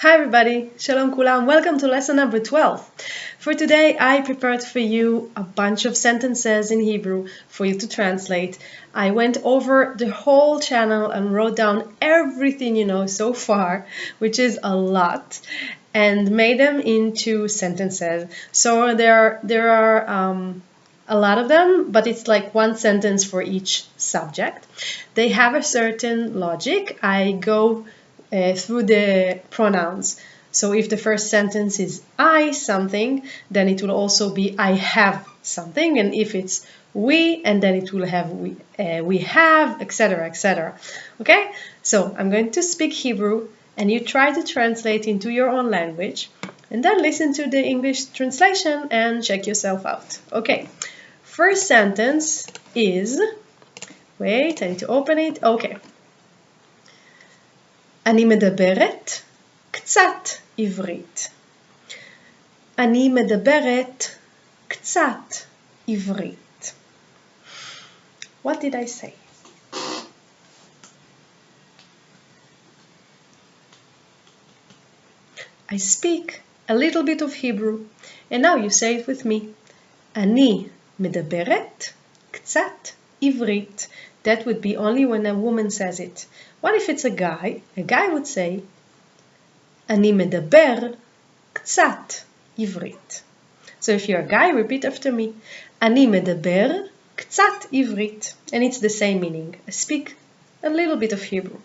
Hi everybody, Shalom Kulam, welcome to lesson number 12. For today I prepared for you a bunch of sentences in Hebrew for you to translate. I went over the whole channel and wrote down everything you know so far, which is a lot, and made them into sentences. So there are a lot of them, but it's like one sentence for each subject. They have a certain logic. I go through the pronouns. So if the first sentence is I something, then it will also be I have something, and if it's we, and then it will have we have, etc., etc. Okay, so I'm going to speak Hebrew and you try to translate into your own language, and then listen to the English translation and check yourself out. Okay, first sentence is, wait, I need to open it. Okay, אני מדברת קצת עברית. אני מדברת קצת עברית. What did I say? I speak a little bit of Hebrew, and now you say it with me. אני מדברת קצת עברית. That would be only when a woman says it. What if it's a guy? A guy would say, אני מדבר קצת עברית. So if you're a guy, repeat after me. אני מדבר קצת עברית. And it's the same meaning. I speak a little bit of Hebrew.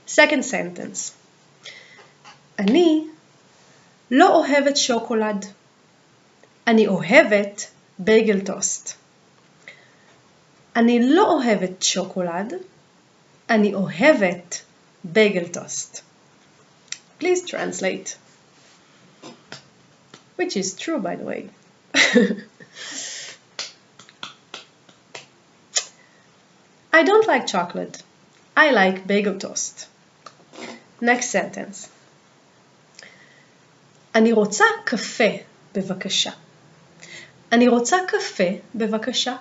Second sentence. אני לא אוהבת שוקולד. אני אוהבת בייגל טוסט. אני לא אוהבת שוקולד. אני אוהבת בייגל טוסט. Please translate. Which is true, by the way. I don't like chocolate. I like bagel toast. Next sentence. אני רוצה קפה, בבקשה. אני רוצה קפה, בבקשה.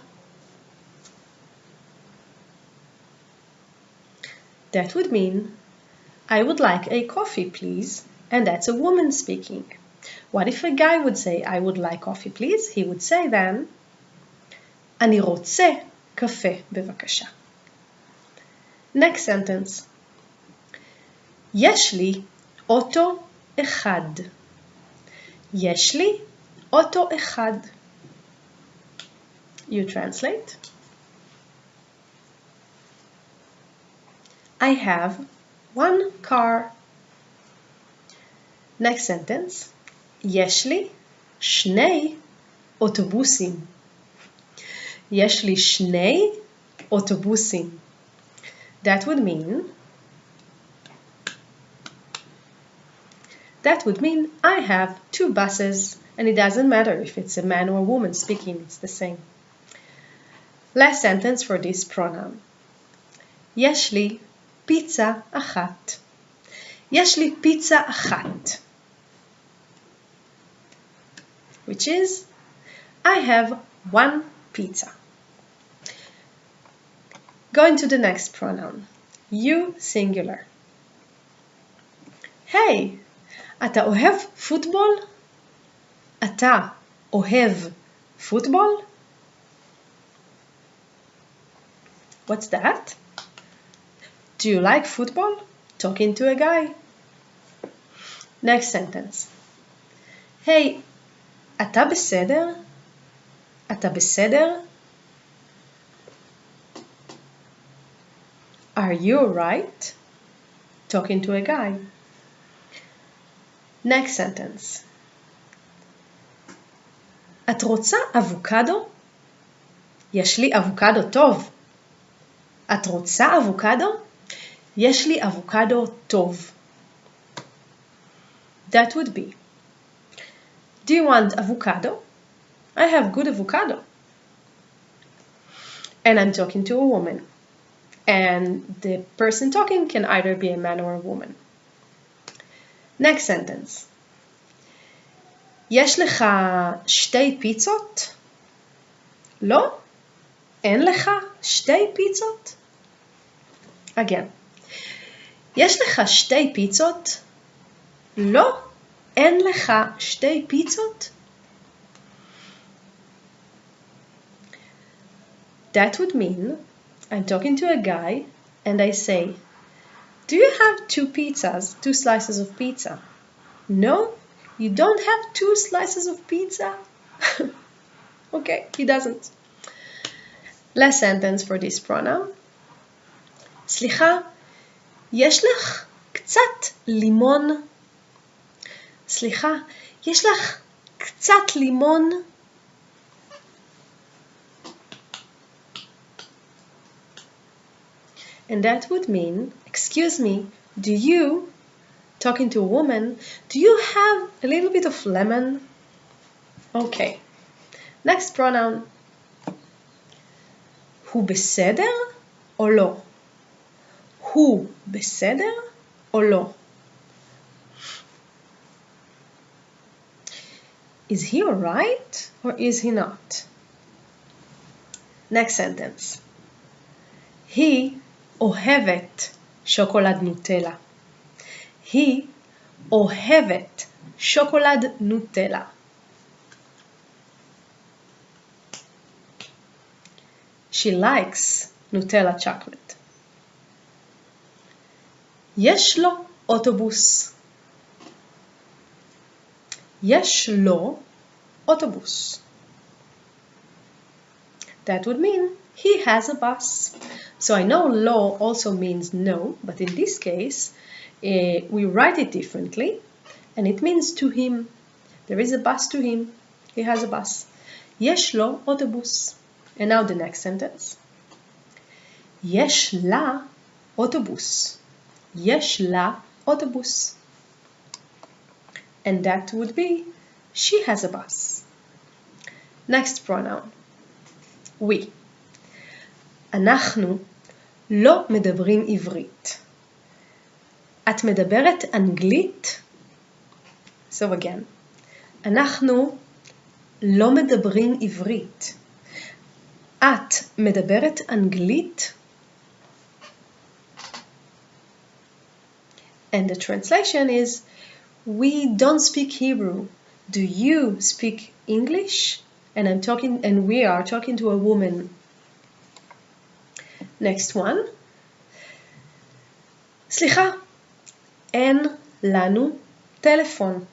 That would mean, I would like a coffee, please, and that's a woman speaking. What if a guy would say, I would like coffee, please? He would say then, אני רוצה קפה, בבקשה. Next sentence. יש לי אוטו אחד. יש לי אוטו אחד. You translate. I have one car. Next sentence. יש לי שני אוטובוסים. יש לי שני אוטובוסים. That would mean I have two buses, and it doesn't matter if it's a man or a woman speaking, it's the same. Last sentence for this pronoun. יש לי פיצה אחת. יש לי פיצה אחת. Which is, I have one pizza. Going to the next pronoun. You singular. Hey, אתה אוהב פוטבול? אתה אוהב פוטבול? What's that? Do you like football? Talking to a guy. Next sentence. Hey, אתה בסדר? אתה בסדר? Are you alright? Talking to a guy. Next sentence. את רוצה אבוקדו? יש לי אבוקדו טוב. את רוצה אבוקדו? יש לי אבוקדו טוב. That would be, do you want avocado? I have good avocado. And I'm talking to a woman. And the person talking can either be a man or a woman. Next sentence. יש לך שתי פיצות? לא? אין לך שתי פיצות? Again. יש לך שתי פיצות? לא, אין לך 2 פיצות? That would mean I'm talking to a guy and I say, do you have 2 pizzas, 2 slices of pizza? No, you don't have 2 slices of pizza? Okay, he doesn't. Last sentence for this pronoun. סליחה, יש לך קצת לימון? סליחה, יש לך קצת לימון? And that would mean, excuse me, do you, talking to a woman, do you have a little bit of lemon? Okay. Next pronoun. הוא בסדר או לא? הוא בסדר או לא? Is he alright or is he not? Next sentence. היא אוהבת שוקולד נוטלה. היא אוהבת שוקולד נוטלה. She likes Nutella chocolate. יש לו אוטובוס. יש לו אוטובוס. That would mean he has a bus. So I know lo also means no, but in this case, we write it differently, and it means to him. There is a bus to him. He has a bus. יש לו אוטובוס. And now the next sentence. יש לה אוטובוס. יש לה אוטובוס. And that would be, she has a bus. Next pronoun. We. אנחנו לא מדברים עברית. את מדברת אנגלית? So again. אנחנו לא מדברים עברית. את מדברת אנגלית? And the translation is, we don't speak Hebrew. Do you speak English? And we are talking to a woman. Next one. סליחה, אין לנו טלפון.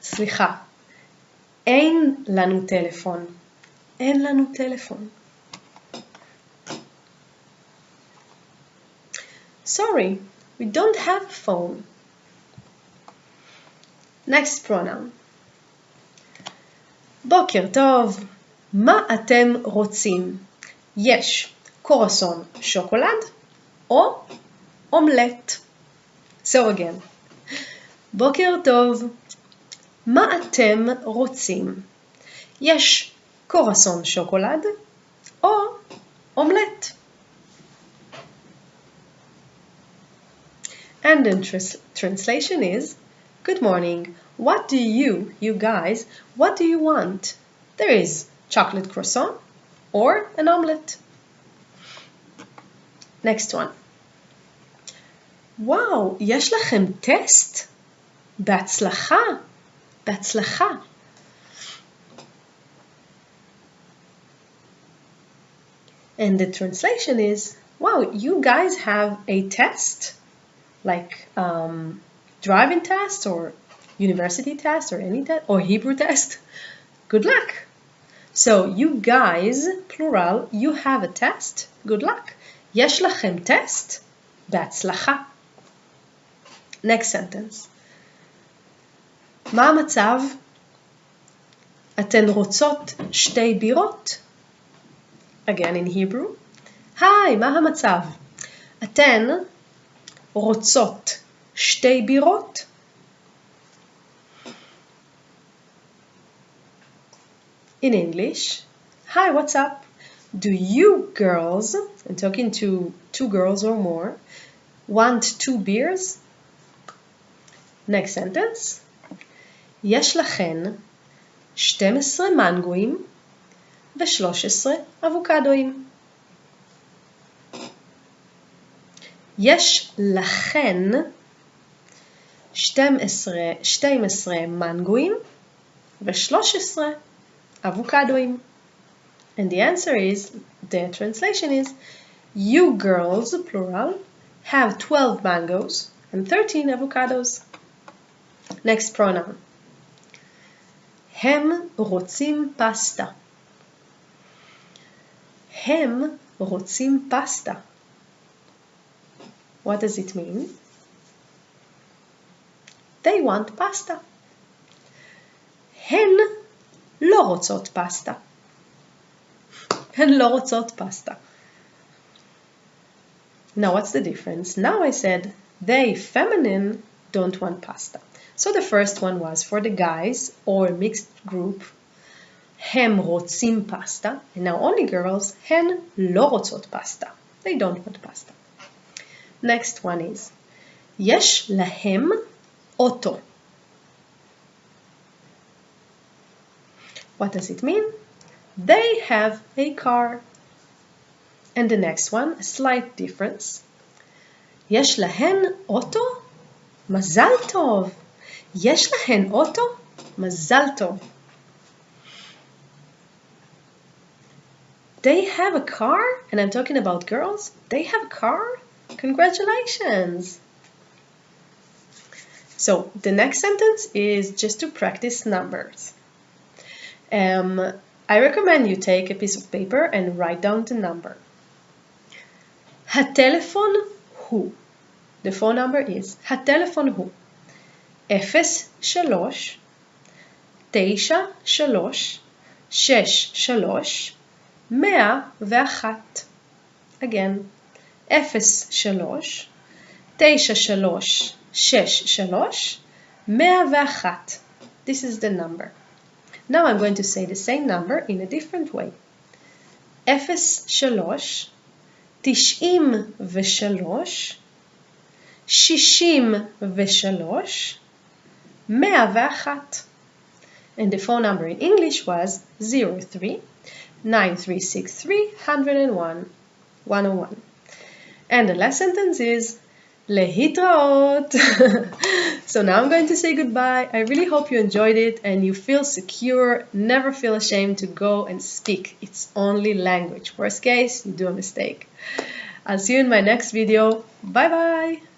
סליחה, אין לנו טלפון. אין לנו טלפון. Sorry, we don't have a phone. Next pronoun. בוקר טוב, מה אתם רוצים? יש קורסון שוקולד או אומלט. So again. בוקר טוב, מה אתם רוצים? יש קורסון שוקולד או אומלט. And the translation is, good morning, what do you guys, what do you want? There is chocolate croissant or an omelette. Next one. וואו, יש לכם טסט? בהצלחה, בהצלחה. And the translation is, wow, you guys have a test? Like driving test or university test or any test or Hebrew test? Good luck. So you guys, plural, you have a test? Good luck. יש לכם טסט? בהצלחה. Next sentence. מה המצב? אתן רוצות 2 בירות? Again in Hebrew. היי, מה המצב? אתן רוצות 2 בירות? In English, hi, what's up? Do you girls, I'm talking to 2 girls or more, want 2 beers? Next sentence. יש לכן 12 מנגויים ו13 אבוקדואים. יש לכן 12 מנגויים ו13 אבוקדויים. And the answer is, the translation is, you girls, plural, have 12 mangoes and 13 avocados. Next pronoun. הם רוצים פסטה. הם רוצים פסטה. What does it mean? They want pasta. הן לא רוצות פסטה. הן לא רוצות פסטה. Now what's the difference? Now I said they, feminine, don't want pasta. So the first one was for the guys or mixed group. הם רוצים פסטה. And now only girls, הן לא רוצות פסטה. They don't want pasta. Next one is, יש להם אוטו. What does it mean? They have a car. And the next one, a slight difference. יש להן אוטו? מזל טוב. יש להן אוטו? מזל טוב. They have a car? And I'm talking about girls. They have a car? Congratulations! So the next sentence is just to practice numbers. I recommend you take a piece of paper and write down the number. הטלפון הוא. The phone number is, הטלפון הוא 03 93 63 101. Again, 03 93 63 101. This is the number. Now I'm going to say the same number in a different way. 03 93 63 101. And the phone number in English was 03 9363 101. And the last sentence is להתראות. So now I'm going to say goodbye. I really hope you enjoyed it and you feel secure. Never feel ashamed to go and speak. It's only language. Worst case, you do a mistake. I'll see you in my next video. Bye bye.